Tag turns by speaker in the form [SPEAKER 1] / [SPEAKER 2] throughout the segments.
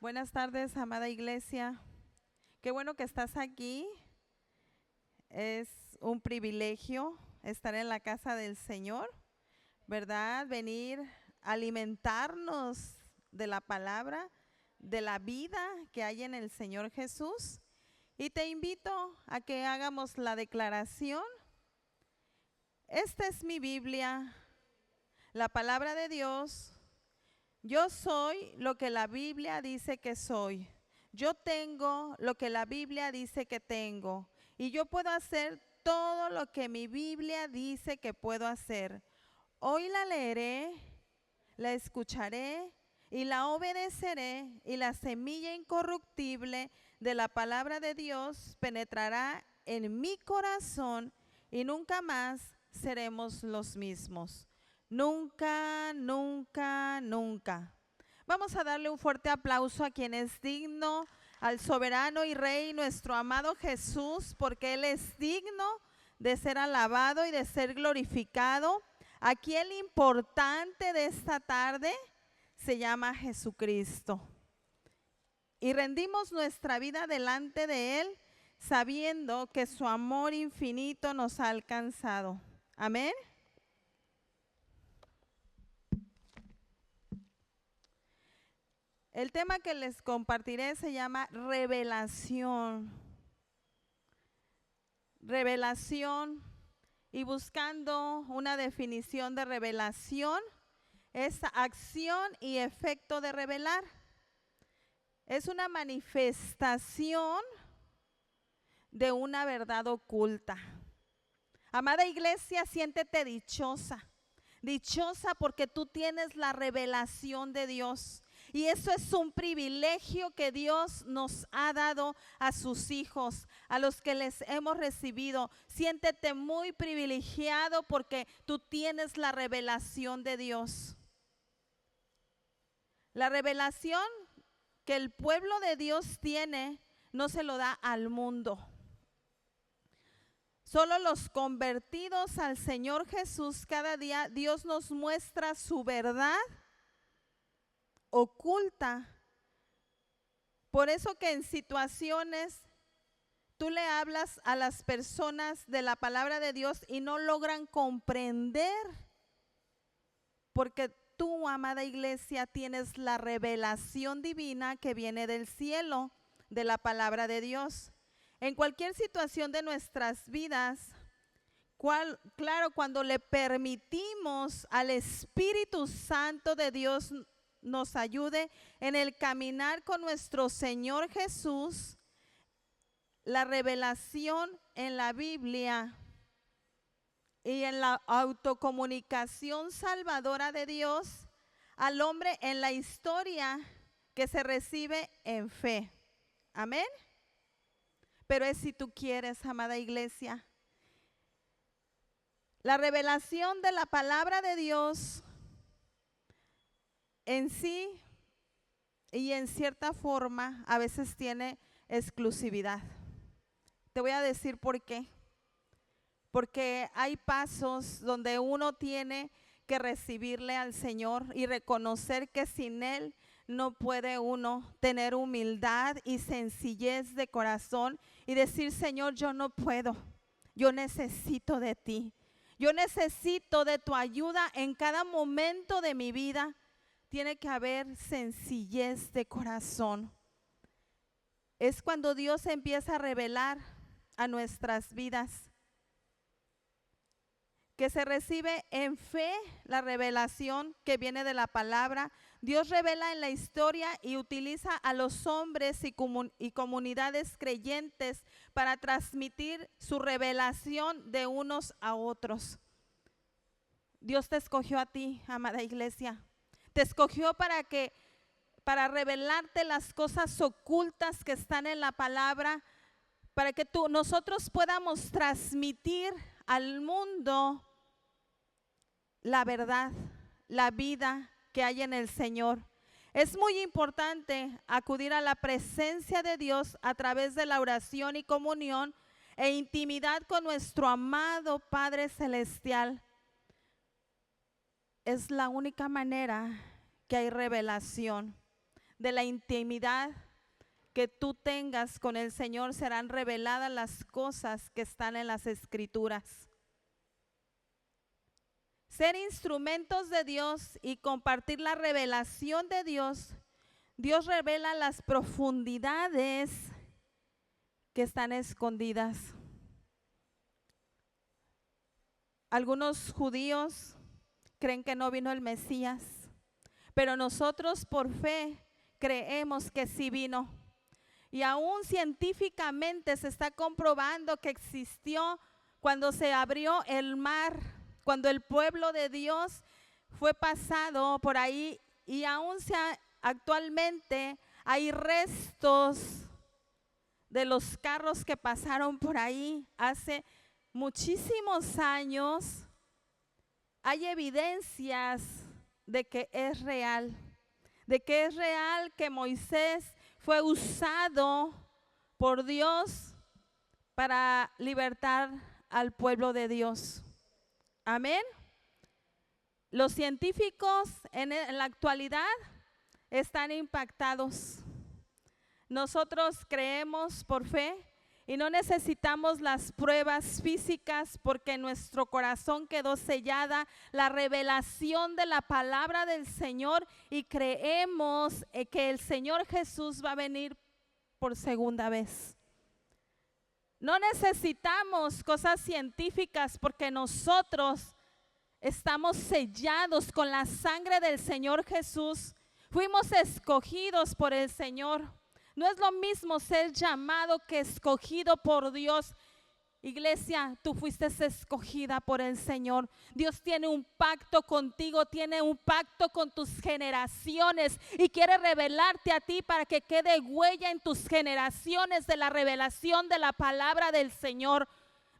[SPEAKER 1] Buenas tardes, amada iglesia. Qué bueno que estás aquí. Es un privilegio estar en la casa del Señor, ¿verdad? Venir a alimentarnos de la palabra, de la vida que hay en el Señor Jesús. Y te invito a que hagamos la declaración. Esta es mi Biblia, la palabra de Dios. Yo soy lo que la Biblia dice que soy. Yo tengo lo que la Biblia dice que tengo. Y yo puedo hacer todo lo que mi Biblia dice que puedo hacer. Hoy la leeré, la escucharé y la obedeceré, y la semilla incorruptible de la palabra de Dios penetrará en mi corazón y nunca más seremos los mismos. Nunca, nunca, nunca. Vamos a darle un fuerte aplauso a quien es digno, al soberano y rey, nuestro amado Jesús, porque Él es digno de ser alabado y de ser glorificado. Aquí el importante de esta tarde se llama Jesucristo. Y rendimos nuestra vida delante de Él, sabiendo que su amor infinito nos ha alcanzado. Amén. El tema que les compartiré se llama revelación. Revelación. Y buscando una definición de revelación, es acción y efecto de revelar. Es una manifestación de una verdad oculta. Amada iglesia, siéntete dichosa. Dichosa porque tú tienes la revelación de Dios. Y eso es un privilegio que Dios nos ha dado a sus hijos, a los que les hemos recibido. Siéntete muy privilegiado porque tú tienes la revelación de Dios. La revelación que el pueblo de Dios tiene no se lo da al mundo. Solo los convertidos al Señor Jesús, cada día Dios nos muestra su verdad oculta. Por eso que en situaciones tú le hablas a las personas de la palabra de Dios y no logran comprender, porque tú, amada iglesia, tienes la revelación divina que viene del cielo, de la palabra de Dios. En cualquier situación de nuestras vidas, claro, cuando le permitimos al Espíritu Santo de Dios nos ayude en el caminar con nuestro Señor Jesús, la revelación en la Biblia y en la autocomunicación salvadora de Dios al hombre en la historia que se recibe en fe. Amén. Pero es si tú quieres, amada iglesia. La revelación de la palabra de Dios en sí y en cierta forma a veces tiene exclusividad. Te voy a decir por qué. Porque hay pasos donde uno tiene que recibirle al Señor y reconocer que sin Él no puede uno tener humildad y sencillez de corazón y decir: Señor, yo no puedo, yo necesito de ti, yo necesito de tu ayuda en cada momento de mi vida. Tiene que haber sencillez de corazón. Es cuando Dios empieza a revelar a nuestras vidas, que se recibe en fe la revelación que viene de la palabra. Dios revela en la historia y utiliza a los hombres y comunidades creyentes para transmitir su revelación de unos a otros. Dios te escogió a ti, amada iglesia. Te escogió para revelarte las cosas ocultas que están en la palabra, para que nosotros podamos transmitir al mundo la verdad, la vida que hay en el Señor. Es muy importante acudir a la presencia de Dios a través de la oración y comunión e intimidad con nuestro amado Padre Celestial. Es la única manera que hay revelación. de la intimidad que tú tengas con el Señor, serán reveladas las cosas que están en las Escrituras. Ser instrumentos de Dios y compartir la revelación de Dios. Dios revela las profundidades que están escondidas. Algunos judíos creen que no vino el Mesías, pero nosotros por fe creemos que sí vino. Y aún científicamente se está comprobando que existió cuando se abrió el mar, cuando el pueblo de Dios fue pasado por ahí, y aún actualmente hay restos de los carros que pasaron por ahí hace muchísimos años. Hay evidencias de que es real, que Moisés fue usado por Dios para libertar al pueblo de Dios. Amén. Los científicos en la actualidad están impactados. Nosotros creemos por fe y no necesitamos las pruebas físicas, porque en nuestro corazón quedó sellada la revelación de la palabra del Señor, y creemos que el Señor Jesús va a venir por segunda vez. No necesitamos cosas científicas, porque nosotros estamos sellados con la sangre del Señor Jesús. Fuimos escogidos por el Señor. No es lo mismo ser llamado que escogido por Dios. Iglesia, tú fuiste escogida por el Señor. Dios tiene un pacto contigo, tiene un pacto con tus generaciones, y quiere revelarte a ti para que quede huella en tus generaciones de la revelación de la palabra del Señor.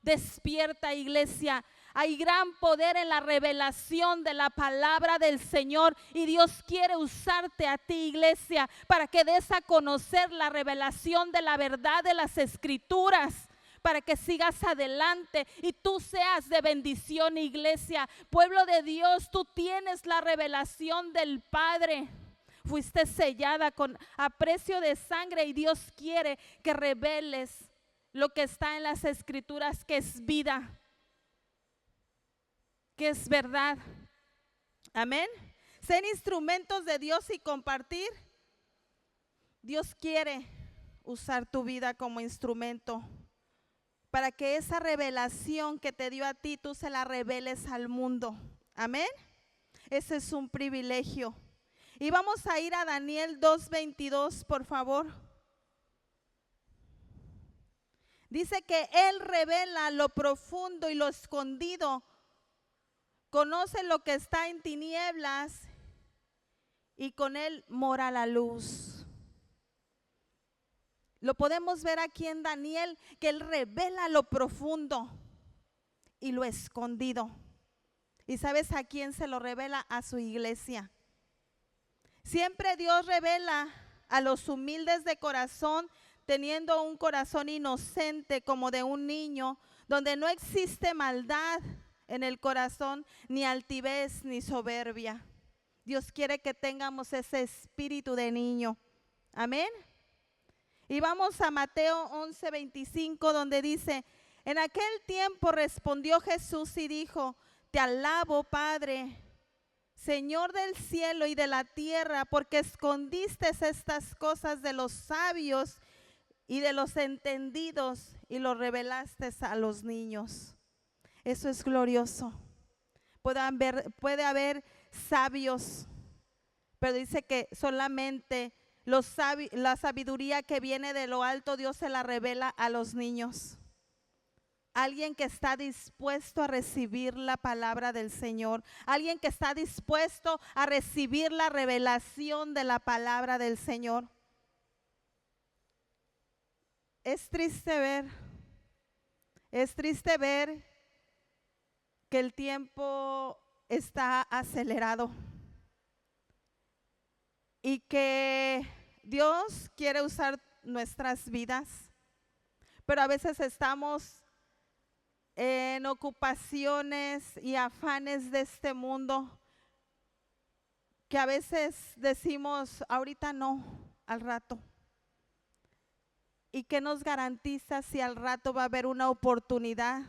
[SPEAKER 1] Despierta, iglesia. Hay gran poder en la revelación de la palabra del Señor, y Dios quiere usarte a ti, iglesia, para que des a conocer la revelación de la verdad de las Escrituras, para que sigas adelante y tú seas de bendición, iglesia. Pueblo de Dios, tú tienes la revelación del Padre. Fuiste sellada a precio de sangre, y Dios quiere que reveles lo que está en las Escrituras, que es vida, que es verdad. Amén. Ser instrumentos de Dios y compartir. Dios quiere usar tu vida como instrumento para que esa revelación que te dio a ti, tú se la reveles al mundo. Amén. Ese es un privilegio. Y vamos a ir a Daniel 2:22, por favor. Dice que Él revela lo profundo y lo escondido. Conoce lo que está en tinieblas, y con Él mora la luz. Lo podemos ver aquí en Daniel, que Él revela lo profundo y lo escondido. ¿Y sabes a quién se lo revela? A su iglesia. Siempre Dios revela a los humildes de corazón, teniendo un corazón inocente como de un niño, donde no existe maldad en el corazón, ni altivez, ni soberbia. Dios quiere que tengamos ese espíritu de niño. Amén. Y vamos a Mateo 11:25, donde dice: en aquel tiempo respondió Jesús y dijo: te alabo, Padre, Señor del cielo y de la tierra, porque escondiste estas cosas de los sabios y de los entendidos, y lo revelaste a los niños. Eso es glorioso. Puede haber sabios, pero dice que solamente la sabiduría que viene de lo alto, Dios se la revela a los niños. Alguien que está dispuesto a recibir la palabra del Señor, alguien que está dispuesto a recibir la revelación de la palabra del Señor. Es triste ver que el tiempo está acelerado y que Dios quiere usar nuestras vidas, pero a veces estamos en ocupaciones y afanes de este mundo, que a veces decimos, ahorita no, al rato. ¿Y qué nos garantiza si al rato va a haber una oportunidad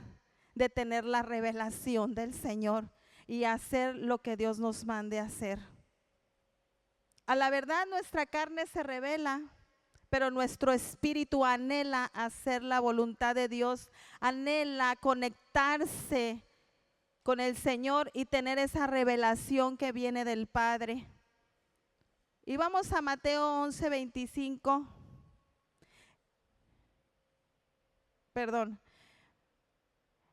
[SPEAKER 1] de tener la revelación del Señor y hacer lo que Dios nos mande hacer? A la verdad, nuestra carne se revela, pero nuestro espíritu anhela hacer la voluntad de Dios, anhela conectarse con el Señor y tener esa revelación que viene del Padre. Y vamos a Mateo 11:25. Perdón,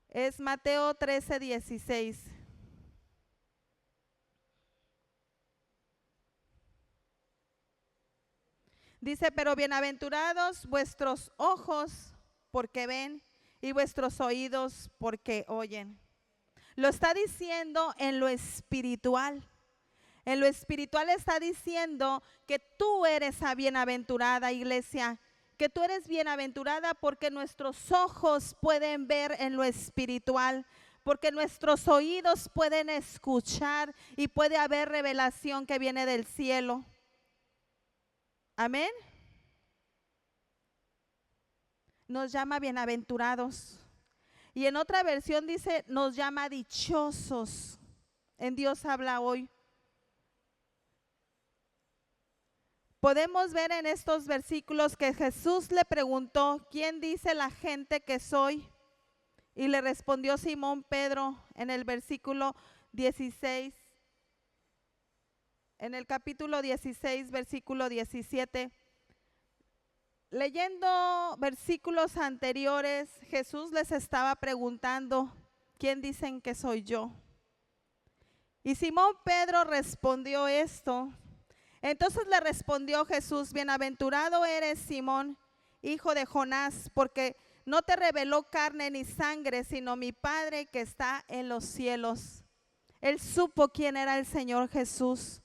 [SPEAKER 1] es Mateo 13:16. Dice, pero bienaventurados vuestros ojos porque ven y vuestros oídos porque oyen. Lo está diciendo en lo espiritual. En lo espiritual está diciendo que tú eres la bienaventurada, iglesia, que tú eres bienaventurada porque nuestros ojos pueden ver en lo espiritual, porque nuestros oídos pueden escuchar y puede haber revelación que viene del cielo. Amén. Nos llama bienaventurados. Y en otra versión dice, nos llama dichosos. En Dios habla hoy. Podemos ver en estos versículos que Jesús le preguntó, ¿quién dice la gente que soy? Y le respondió Simón Pedro en el versículo 16. En el capítulo 16, versículo 17. Leyendo versículos anteriores, Jesús les estaba preguntando, ¿quién dicen que soy yo? Y Simón Pedro respondió esto. Entonces le respondió Jesús, bienaventurado eres Simón, hijo de Jonás, porque no te reveló carne ni sangre, sino mi Padre que está en los cielos. Él supo quién era el Señor Jesús,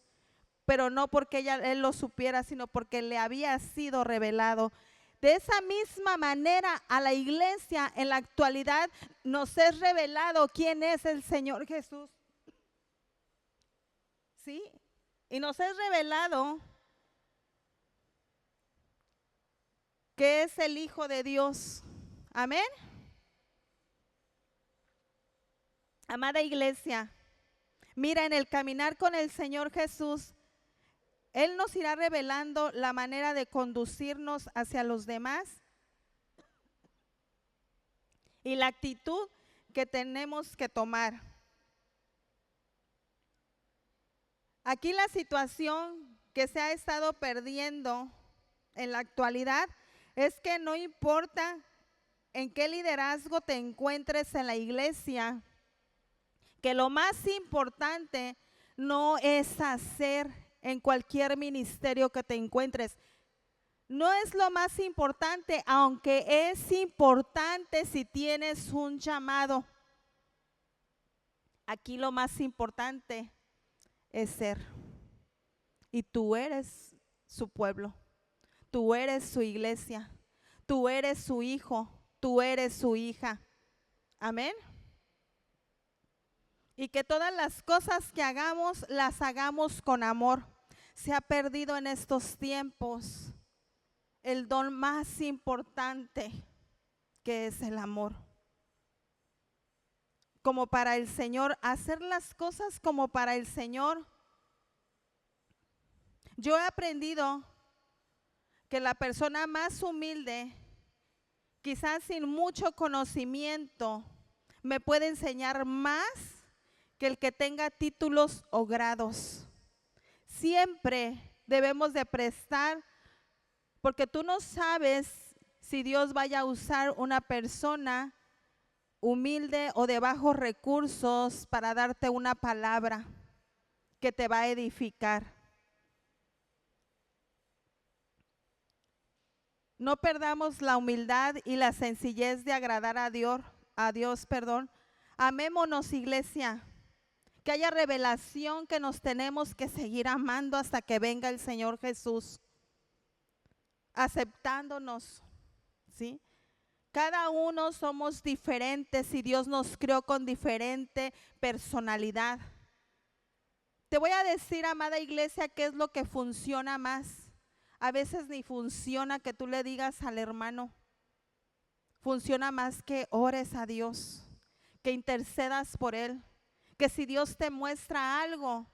[SPEAKER 1] pero no porque él lo supiera, sino porque le había sido revelado. De esa misma manera a la iglesia en la actualidad nos es revelado quién es el Señor Jesús. ¿Sí? Y nos es revelado que es el Hijo de Dios. Amén. Amada iglesia, mira, en el caminar con el Señor Jesús, Él nos irá revelando la manera de conducirnos hacia los demás y la actitud que tenemos que tomar. Aquí la situación que se ha estado perdiendo en la actualidad es que no importa en qué liderazgo te encuentres en la iglesia, que lo más importante no es hacer en cualquier ministerio que te encuentres. No es lo más importante, aunque es importante si tienes un llamado. Aquí lo más importante es ser. Y tú eres su pueblo, tú eres su iglesia, tú eres su hijo, tú eres su hija. Amén. Y que todas las cosas que hagamos, las hagamos con amor. Se ha perdido en estos tiempos el don más importante, que es el amor. Como para el Señor, hacer las cosas como para el Señor. Yo he aprendido que la persona más humilde, quizás sin mucho conocimiento, me puede enseñar más que el que tenga títulos o grados. Siempre debemos de prestar, porque tú no sabes si Dios vaya a usar una persona humilde o de bajos recursos para darte una palabra que te va a edificar. No perdamos la humildad y la sencillez de agradar a Dios. Amémonos, iglesia. Que haya revelación que nos tenemos que seguir amando hasta que venga el Señor Jesús. Aceptándonos, ¿sí? Cada uno somos diferentes y Dios nos creó con diferente personalidad. Te voy a decir, amada iglesia, qué es lo que funciona más. A veces ni funciona que tú le digas al hermano. Funciona más que ores a Dios, que intercedas por Él, que si Dios te muestra algo,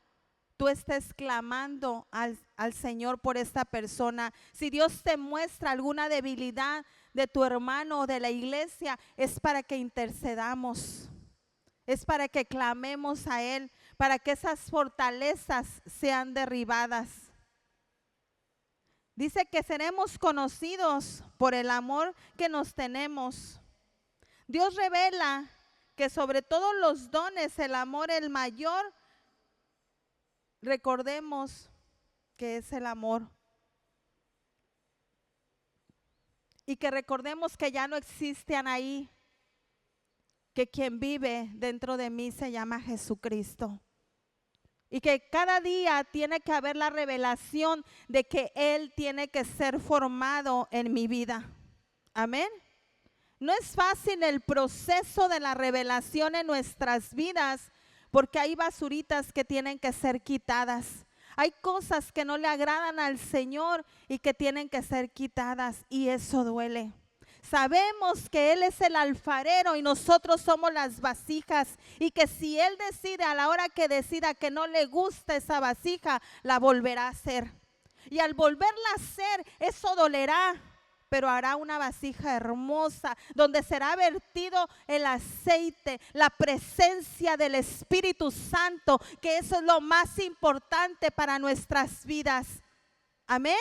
[SPEAKER 1] tú estés clamando al Señor por esta persona. Si Dios te muestra alguna debilidad de tu hermano o de la iglesia, es para que intercedamos, es para que clamemos a Él, para que esas fortalezas sean derribadas. Dice que seremos conocidos por el amor que nos tenemos. Dios revela que sobre todos los dones, el amor, el mayor, recordemos que es el amor. Y que recordemos que ya no existen ahí, que quien vive dentro de mí se llama Jesucristo. Y que cada día tiene que haber la revelación de que Él tiene que ser formado en mi vida. Amén. No es fácil el proceso de la revelación en nuestras vidas, porque hay basuritas que tienen que ser quitadas. Hay cosas que no le agradan al Señor y que tienen que ser quitadas, y eso duele. Sabemos que Él es el alfarero y nosotros somos las vasijas, y que si Él decide, a la hora que decida que no le gusta esa vasija, la volverá a hacer. Y al volverla a hacer, eso dolerá, pero hará una vasija hermosa donde será vertido el aceite, la presencia del Espíritu Santo, que eso es lo más importante para nuestras vidas. Amén.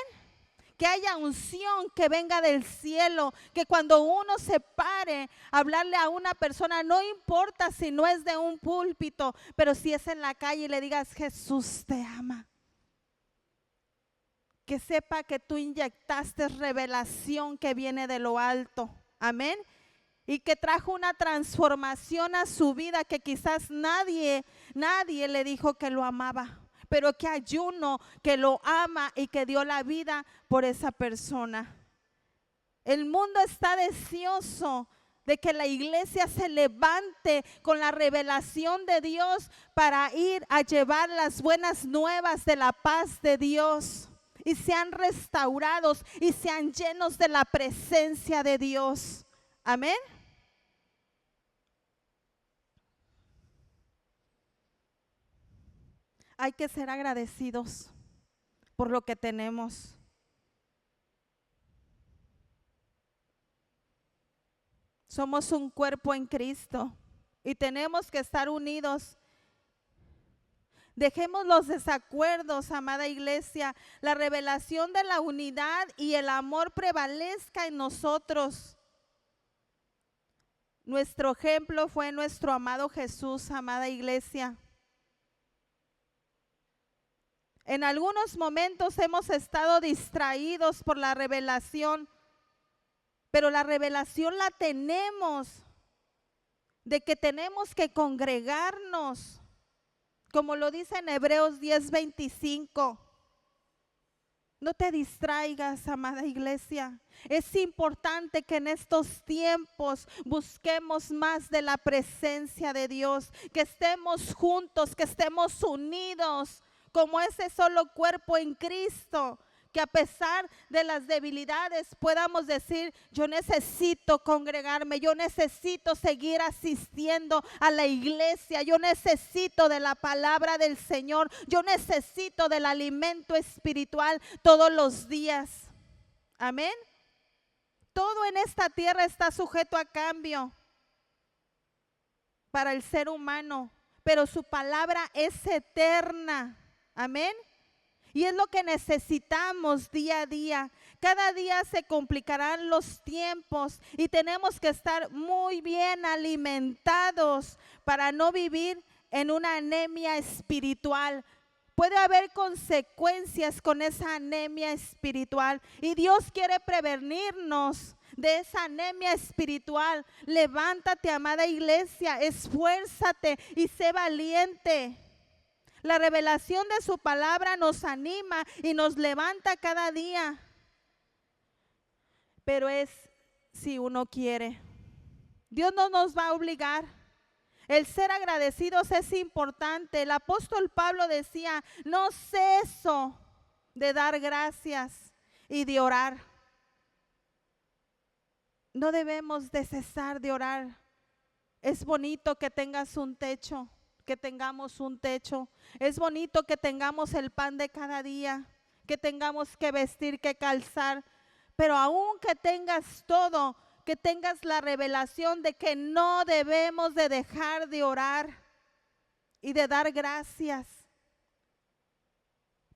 [SPEAKER 1] Que haya unción que venga del cielo, que cuando uno se pare a hablarle a una persona, no importa si no es de un púlpito, pero si es en la calle, y le digas: Jesús te ama. Que sepa que tú inyectaste revelación que viene de lo alto. Amén. Y que trajo una transformación a su vida que quizás nadie le dijo que lo amaba, pero que hay uno que lo ama y que dio la vida por esa persona. El mundo está deseoso de que la iglesia se levante con la revelación de Dios para ir a llevar las buenas nuevas de la paz de Dios, y sean restaurados y sean llenos de la presencia de Dios. Amén. Hay que ser agradecidos por lo que tenemos. Somos un cuerpo en Cristo y tenemos que estar unidos. Dejemos los desacuerdos, amada iglesia. La revelación de la unidad y el amor prevalezca en nosotros. Nuestro ejemplo fue nuestro amado Jesús, amada iglesia. En algunos momentos hemos estado distraídos por la revelación, pero la revelación la tenemos de que tenemos que congregarnos, como lo dice en Hebreos 10:25. No te distraigas, amada iglesia. Es importante que en estos tiempos busquemos más de la presencia de Dios, que estemos juntos, que estemos unidos como ese solo cuerpo en Cristo, que a pesar de las debilidades podamos decir: yo necesito congregarme, yo necesito seguir asistiendo a la iglesia, yo necesito de la palabra del Señor, yo necesito del alimento espiritual todos los días. Amén. Todo en esta tierra está sujeto a cambio para el ser humano, pero su palabra es eterna. Amén. Y es lo que necesitamos día a día. Cada día se complicarán los tiempos y tenemos que estar muy bien alimentados para no vivir en una anemia espiritual. Puede haber consecuencias con esa anemia espiritual y Dios quiere prevenirnos de esa anemia espiritual. Levántate, amada iglesia, esfuérzate y sé valiente. La revelación de su palabra nos anima y nos levanta cada día. Pero es si uno quiere. Dios no nos va a obligar. El ser agradecidos es importante. El apóstol Pablo decía, no ceso de dar gracias y de orar. No debemos de cesar de orar. Es bonito que tengas un techo, que tengamos un techo. Es bonito que tengamos el pan de cada día, que tengamos que vestir, que calzar. Pero aun que tengas todo, que tengas la revelación de que no debemos de dejar de orar y de dar gracias,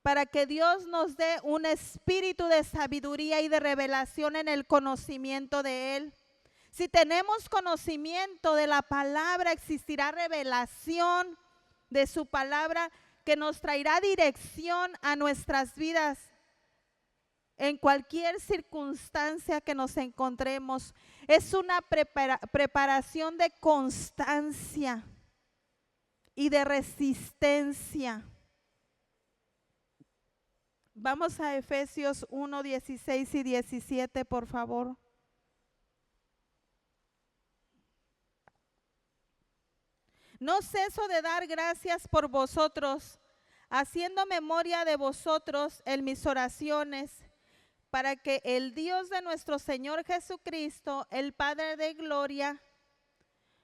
[SPEAKER 1] para que Dios nos dé un espíritu de sabiduría y de revelación en el conocimiento de Él. Si tenemos conocimiento de la palabra, existirá revelación de su palabra que nos traerá dirección a nuestras vidas en cualquier circunstancia que nos encontremos. Es una preparación de constancia y de resistencia. Vamos a Efesios 1, 16 y 17, por favor. No ceso de dar gracias por vosotros, haciendo memoria de vosotros en mis oraciones, para que el Dios de nuestro Señor Jesucristo, el Padre de gloria,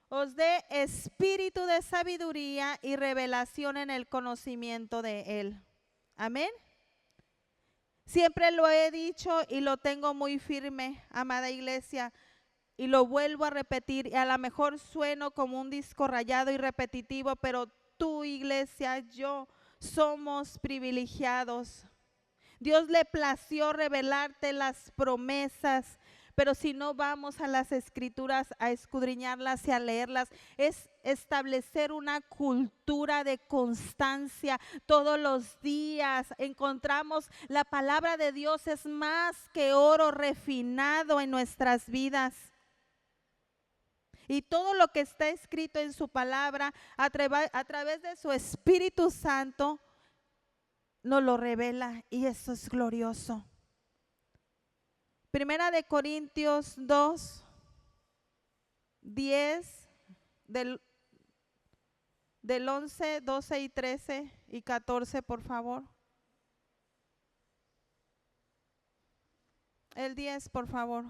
[SPEAKER 1] os dé espíritu de sabiduría y revelación en el conocimiento de Él. Amén. Siempre lo he dicho y lo tengo muy firme, amada iglesia, y lo vuelvo a repetir, y a lo mejor sueno como un disco rayado y repetitivo, pero tú, iglesia, yo somos privilegiados. Dios le plació revelarte las promesas, pero si no vamos a las escrituras a escudriñarlas y a leerlas, es establecer una cultura de constancia todos los días. Encontramos la palabra de Dios es más que oro refinado en nuestras vidas. Y todo lo que está escrito en su palabra a través de su Espíritu Santo nos lo revela, y eso es glorioso. Primera de Corintios 2, 10, del 11, 12 y 13 y 14, por favor. El 10, por favor.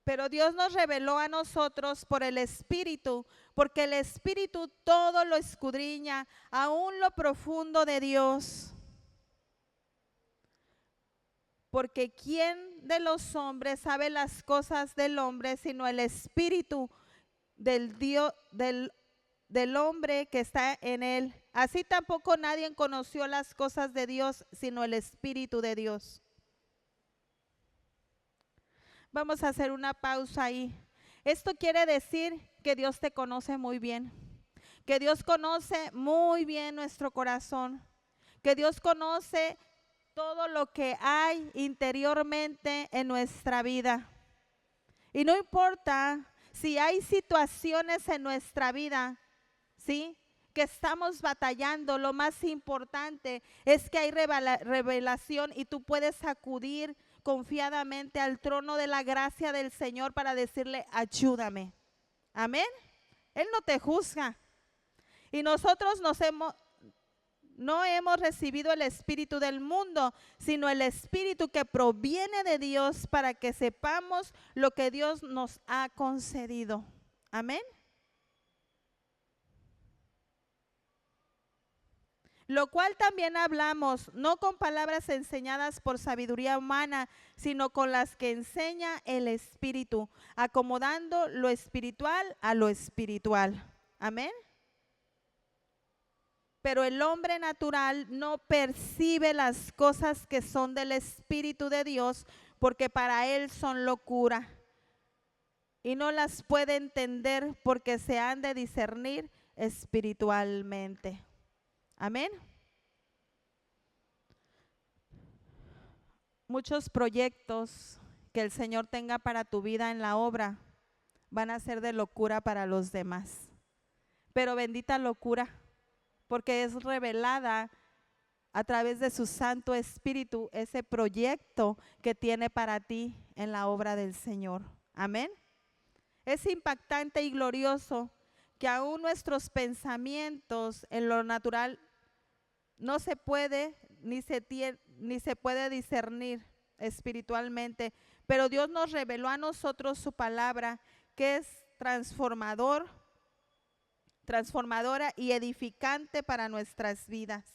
[SPEAKER 1] Pero Dios nos reveló a nosotros por el Espíritu, porque el Espíritu todo lo escudriña, aún lo profundo de Dios. Porque ¿quién de los hombres sabe las cosas del hombre, sino el Espíritu del Dios, del hombre que está en él? Así tampoco nadie conoció las cosas de Dios, sino el Espíritu de Dios. Vamos a hacer una pausa ahí. Esto quiere decir que Dios te conoce muy bien, que Dios conoce muy bien nuestro corazón, que Dios conoce todo lo que hay interiormente en nuestra vida. Y no importa si hay situaciones en nuestra vida, ¿sí?, que estamos batallando, lo más importante es que hay revelación y tú puedes acudir confiadamente al trono de la gracia del Señor para decirle, ayúdame. Amén. Él no te juzga. Y nosotros no hemos recibido el espíritu del mundo, sino el espíritu que proviene de Dios, para que sepamos lo que Dios nos ha concedido. Amén. Lo cual también hablamos, no con palabras enseñadas por sabiduría humana, sino con las que enseña el Espíritu, acomodando lo espiritual a lo espiritual. Amén. Pero el hombre natural no percibe las cosas que son del Espíritu de Dios, porque para él son locura, y no las puede entender porque se han de discernir espiritualmente. Amén. Muchos proyectos que el Señor tenga para tu vida en la obra van a ser de locura para los demás. Pero bendita locura, porque es revelada a través de su Santo Espíritu ese proyecto que tiene para ti en la obra del Señor. Amén. Es impactante y glorioso que aún nuestros pensamientos en lo natural no se puede ni se puede discernir espiritualmente, pero Dios nos reveló a nosotros su palabra, que es transformadora y edificante para nuestras vidas.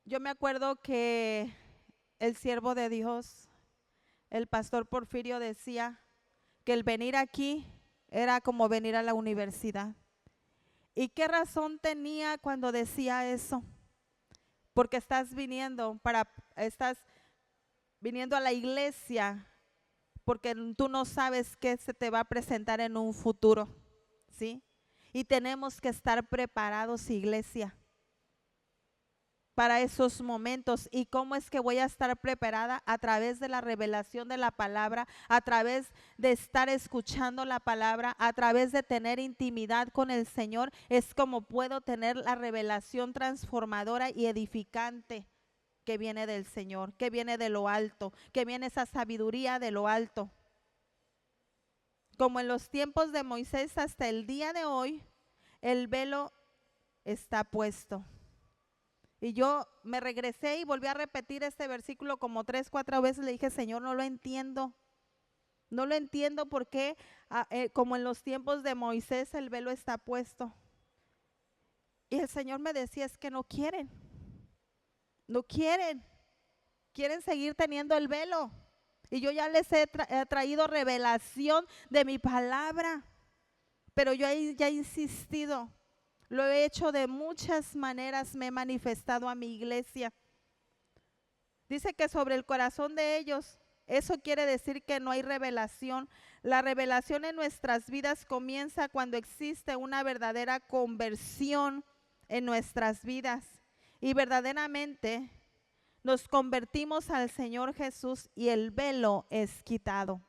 [SPEAKER 1] Yo me acuerdo que el siervo de Dios, el pastor Porfirio, decía que el venir aquí era como venir a la universidad. ¿Y qué razón tenía cuando decía eso? Porque estás viniendo a la iglesia porque tú no sabes qué se te va a presentar en un futuro, ¿sí? Y tenemos que estar preparados, iglesia, para esos momentos. ¿Y cómo es que voy a estar preparada? A través de la revelación de la palabra, a través de estar escuchando la palabra, a través de tener intimidad con el Señor. Es como puedo tener la revelación transformadora y edificante que viene del Señor, que viene de lo alto, que viene esa sabiduría de lo alto. Como en los tiempos de Moisés hasta el día de hoy, el velo está puesto. Y yo me regresé y volví a repetir este versículo como 3, 4 veces. Le dije, Señor, no lo entiendo. No lo entiendo por qué, como en los tiempos de Moisés, el velo está puesto. Y el Señor me decía, es que no quieren. No quieren. Quieren seguir teniendo el velo. Y yo ya les he traído revelación de mi palabra. Pero yo ya he insistido. Lo he hecho de muchas maneras, me he manifestado a mi iglesia. Dice que sobre el corazón de ellos, eso quiere decir que no hay revelación. La revelación en nuestras vidas comienza cuando existe una verdadera conversión en nuestras vidas. Y verdaderamente nos convertimos al Señor Jesús y el velo es quitado.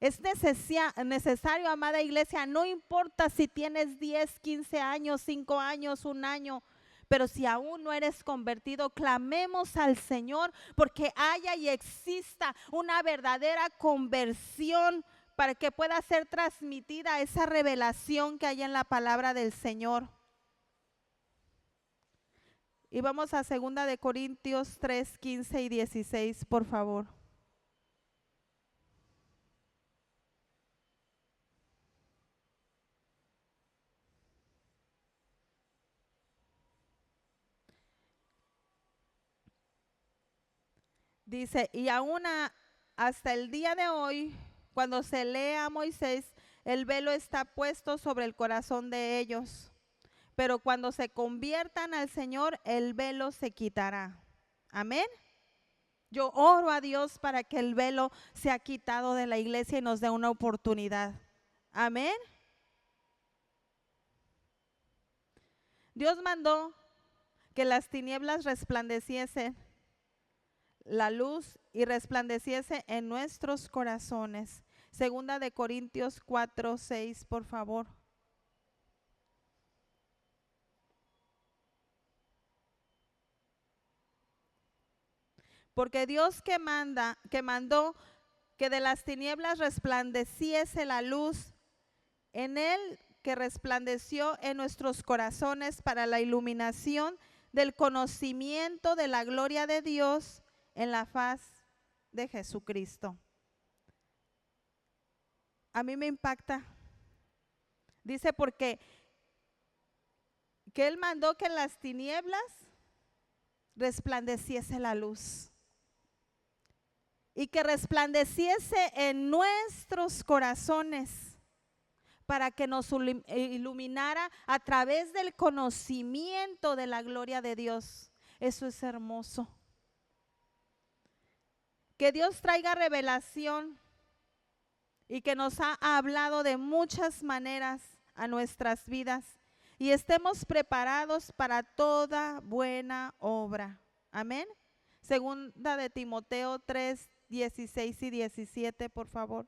[SPEAKER 1] Es necesario, amada iglesia, no importa si tienes 10, 15 años, 5 años, 1 año, pero si aún no eres convertido, clamemos al Señor porque haya y exista una verdadera conversión para que pueda ser transmitida esa revelación que hay en la palabra del Señor. Y vamos a 2 de Corintios 3, 15 y 16, por favor. Dice, y aún hasta el día de hoy, cuando se lee a Moisés, el velo está puesto sobre el corazón de ellos. Pero cuando se conviertan al Señor, el velo se quitará. Amén. Yo oro a Dios para que el velo sea quitado de la iglesia y nos dé una oportunidad. Amén. Dios mandó que las tinieblas resplandeciesen la luz y resplandeciese en nuestros corazones. 2 de Corintios 4, 6, por favor. Porque Dios que mandó que de las tinieblas resplandeciese la luz, en él que resplandeció en nuestros corazones para la iluminación del conocimiento de la gloria de Dios en la faz de Jesucristo. A mí me impacta. Dice porque que él mandó que en las tinieblas resplandeciese la luz y que resplandeciese en nuestros corazones para que nos iluminara a través del conocimiento de la gloria de Dios. Eso es hermoso. Que Dios traiga revelación y que nos ha hablado de muchas maneras a nuestras vidas y estemos preparados para toda buena obra. Amén. 2 de Timoteo 3, 16 y 17, por favor.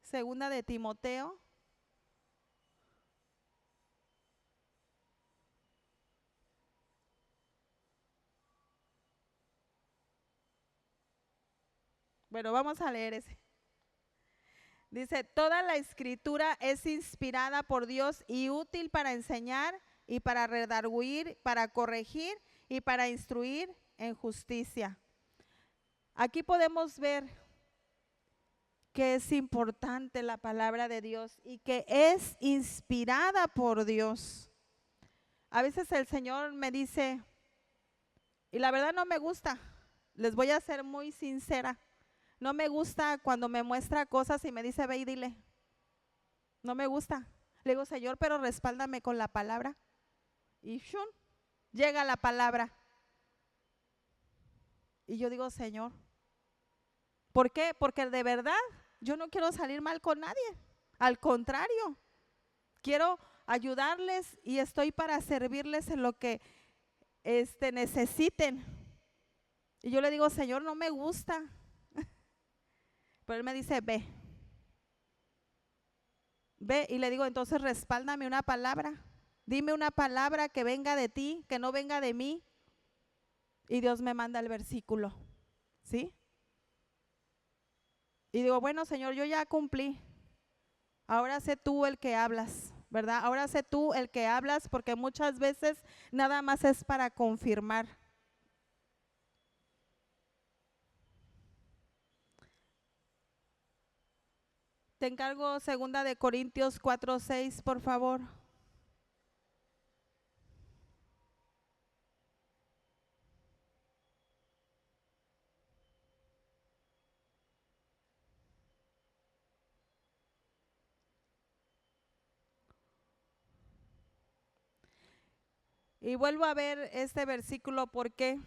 [SPEAKER 1] Segunda de Timoteo Pero vamos a leer ese. Dice, toda la escritura es inspirada por Dios y útil para enseñar y para redarguir, para corregir y para instruir en justicia. Aquí podemos ver que es importante la palabra de Dios y que es inspirada por Dios. A veces el Señor me dice, y la verdad no me gusta, les voy a ser muy sincera, no me gusta cuando me muestra cosas y me dice, ve y dile. No me gusta. Le digo, Señor, pero respáldame con la palabra. Y ¡shun! Llega la palabra. Y yo digo, Señor, ¿por qué? Porque de verdad yo no quiero salir mal con nadie. Al contrario, quiero ayudarles y estoy para servirles en lo que necesiten. Y yo le digo, Señor, no me gusta. Pero Él me dice, ve. Ve, y le digo, entonces respáldame una palabra. Dime una palabra que venga de ti, que no venga de mí. Y Dios me manda el versículo, ¿sí? Y digo, bueno, Señor, yo ya cumplí. Ahora sé tú el que hablas, ¿verdad? Ahora sé tú el que hablas, porque muchas veces nada más es para confirmar. Te encargo 2 Corintios 4:6, por favor. Y vuelvo a ver este versículo, ¿por qué?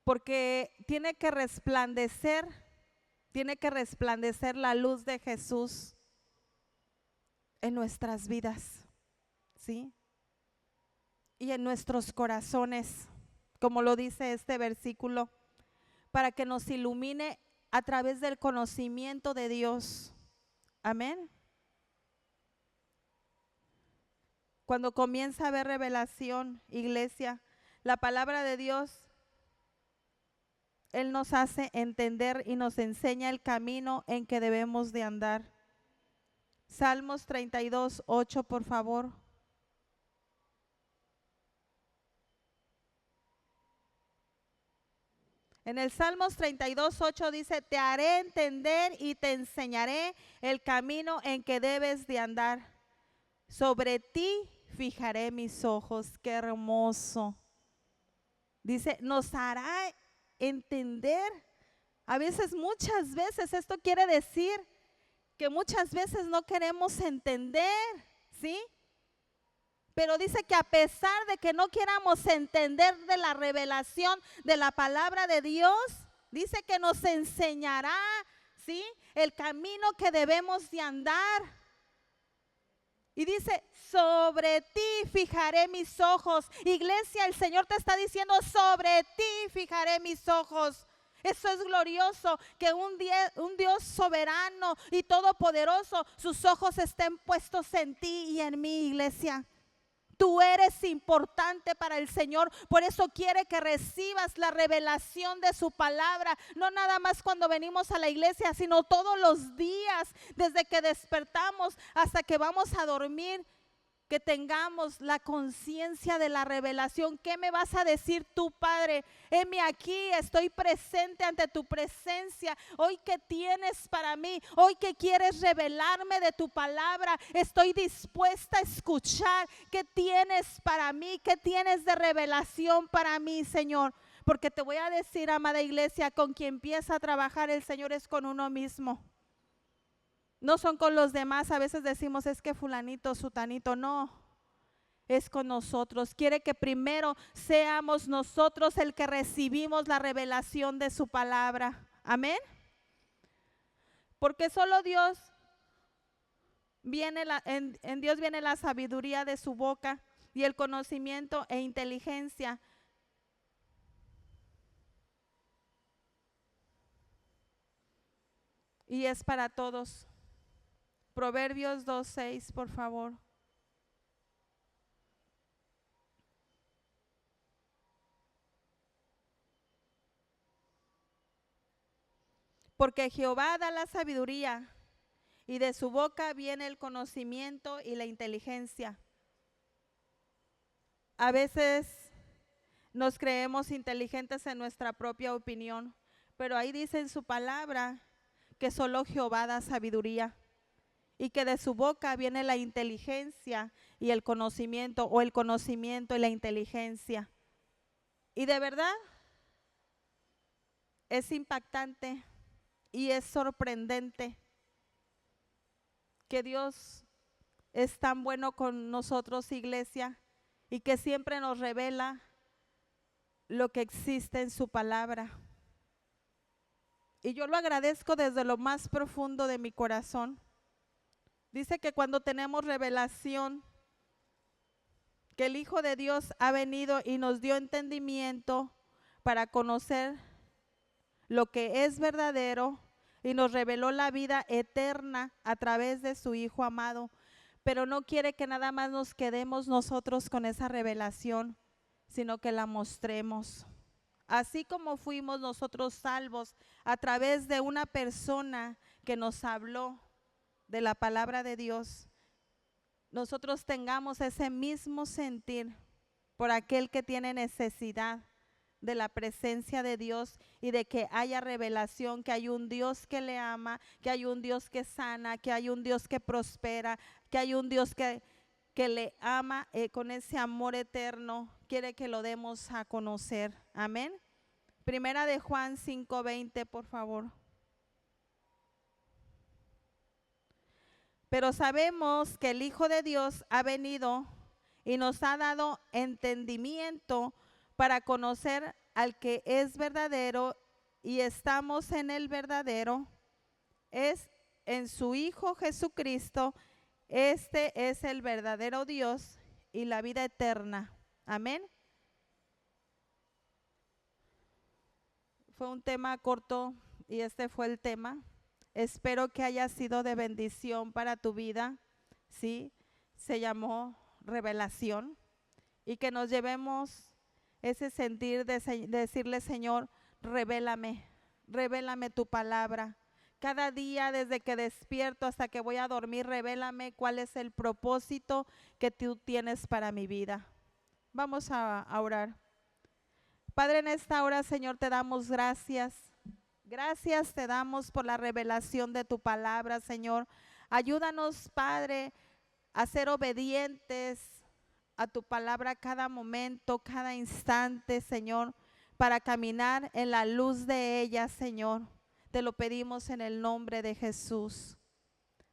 [SPEAKER 1] Porque tiene que resplandecer la luz de Jesús en nuestras vidas, ¿sí? Y en nuestros corazones, como lo dice este versículo, para que nos ilumine a través del conocimiento de Dios. Amén. Cuando comienza a haber revelación, iglesia, la palabra de Dios, Él nos hace entender y nos enseña el camino en que debemos de andar. Salmos 32:8, por favor. En el Salmos 32:8 dice, te haré entender y te enseñaré el camino en que debes de andar. Sobre ti fijaré mis ojos. Qué hermoso. Dice, nos hará entender. A veces, muchas veces, esto quiere decir que muchas veces no queremos entender, ¿sí? Pero dice que a pesar de que no queramos entender de la revelación de la palabra de Dios, dice que nos enseñará, ¿sí?, el camino que debemos de andar. Y dice, sobre ti fijaré mis ojos. Iglesia, el Señor te está diciendo, sobre ti fijaré mis ojos. Eso es glorioso, que un Dios soberano y todopoderoso, sus ojos estén puestos en ti y en mí, iglesia. Tú eres importante para el Señor, por eso quiere que recibas la revelación de su palabra, no nada más cuando venimos a la iglesia, sino todos los días, desde que despertamos hasta que vamos a dormir. Que tengamos la conciencia de la revelación. ¿Qué me vas a decir tú, Padre? Heme aquí, estoy presente ante tu presencia. Hoy, ¿qué tienes para mí? Hoy, ¿qué quieres revelarme de tu palabra? Estoy dispuesta a escuchar. ¿Qué tienes para mí? ¿Qué tienes de revelación para mí, Señor? Porque te voy a decir, amada iglesia, con quien empieza a trabajar el Señor es con uno mismo. No son con los demás. A veces decimos, es que fulanito, sutanito. No, es con nosotros. Quiere que primero seamos nosotros el que recibimos la revelación de su palabra. Amén. Porque solo Dios viene, en Dios viene la sabiduría de su boca y el conocimiento e inteligencia. Y es para todos. Proverbios 2:6, por favor. porque Jehová da la sabiduría y de su boca viene el conocimiento y la inteligencia. A veces nos creemos inteligentes en nuestra propia opinión, pero ahí dice en su palabra que solo Jehová da sabiduría y que de su boca viene la inteligencia y el conocimiento, o el conocimiento y la inteligencia. Y de verdad es impactante y es sorprendente que Dios es tan bueno con nosotros, iglesia, y que siempre nos revela lo que existe en su palabra. Y yo lo agradezco desde lo más profundo de mi corazón. Dice que cuando tenemos revelación, que el Hijo de Dios ha venido y nos dio entendimiento para conocer lo que es verdadero y nos reveló la vida eterna a través de su Hijo amado. Pero no quiere que nada más nos quedemos nosotros con esa revelación, sino que la mostremos. Así como fuimos nosotros salvos a través de una persona que nos habló de la palabra de Dios, nosotros tengamos ese mismo sentir por aquel que tiene necesidad de la presencia de Dios y de que haya revelación, que hay un Dios que le ama, que hay un Dios que sana, que hay un Dios que prospera, que hay un Dios que le ama con ese amor eterno, quiere que lo demos a conocer. Amén. Primera de Juan 5:20, por favor. Pero sabemos que el Hijo de Dios ha venido y nos ha dado entendimiento para conocer al que es verdadero, y estamos en el verdadero, es en su Hijo Jesucristo. Este es el verdadero Dios y la vida eterna. Amén. Fue un tema corto y este fue el tema. Espero que haya sido de bendición para tu vida. Sí, se llamó revelación, y que nos llevemos ese sentir de decirle: Señor, revélame tu palabra. Cada día, desde que despierto hasta que voy a dormir, revélame cuál es el propósito que tú tienes para mi vida. Vamos a orar. Padre, en esta hora, Señor, te damos gracias. Gracias te damos por la revelación de tu palabra, Señor. Ayúdanos, Padre, a ser obedientes a tu palabra cada momento, cada instante, Señor, para caminar en la luz de ella, Señor. Te lo pedimos en el nombre de Jesús.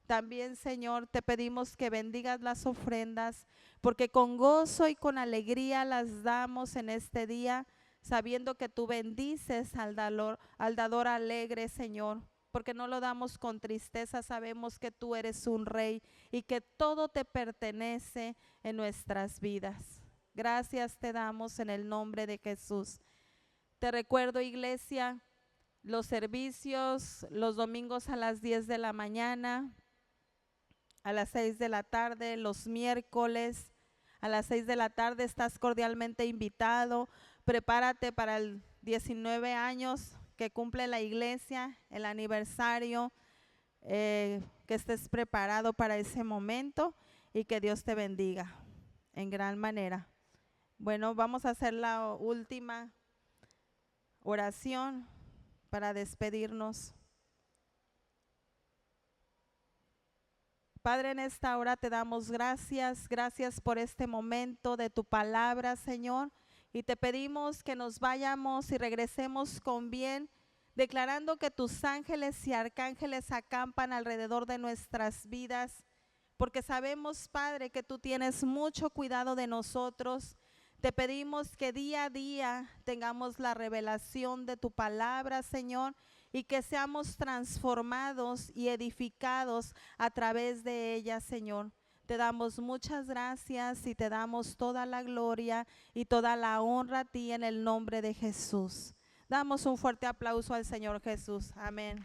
[SPEAKER 1] También, Señor, te pedimos que bendigas las ofrendas, porque con gozo y con alegría las damos en este día, sabiendo que tú bendices al dador alegre, Señor, porque no lo damos con tristeza. Sabemos que tú eres un rey y que todo te pertenece en nuestras vidas. Gracias te damos en el nombre de Jesús. Te recuerdo, iglesia, los servicios los domingos a las 10 de la mañana, a las 6 de la tarde, los miércoles a las 6 de la tarde. Estás cordialmente invitado. Prepárate para el 19 años que cumple la iglesia, el aniversario, que estés preparado para ese momento y que Dios te bendiga en gran manera. Bueno, vamos a hacer la última oración para despedirnos. Padre, en esta hora te damos gracias por este momento de tu palabra, Señor, y te pedimos que nos vayamos y regresemos con bien, declarando que tus ángeles y arcángeles acampan alrededor de nuestras vidas, porque sabemos, Padre, que tú tienes mucho cuidado de nosotros. Te pedimos que día a día tengamos la revelación de tu palabra, Señor, y que seamos transformados y edificados a través de ella, Señor. Te damos muchas gracias y te damos toda la gloria y toda la honra a ti en el nombre de Jesús. Damos un fuerte aplauso al Señor Jesús. Amén.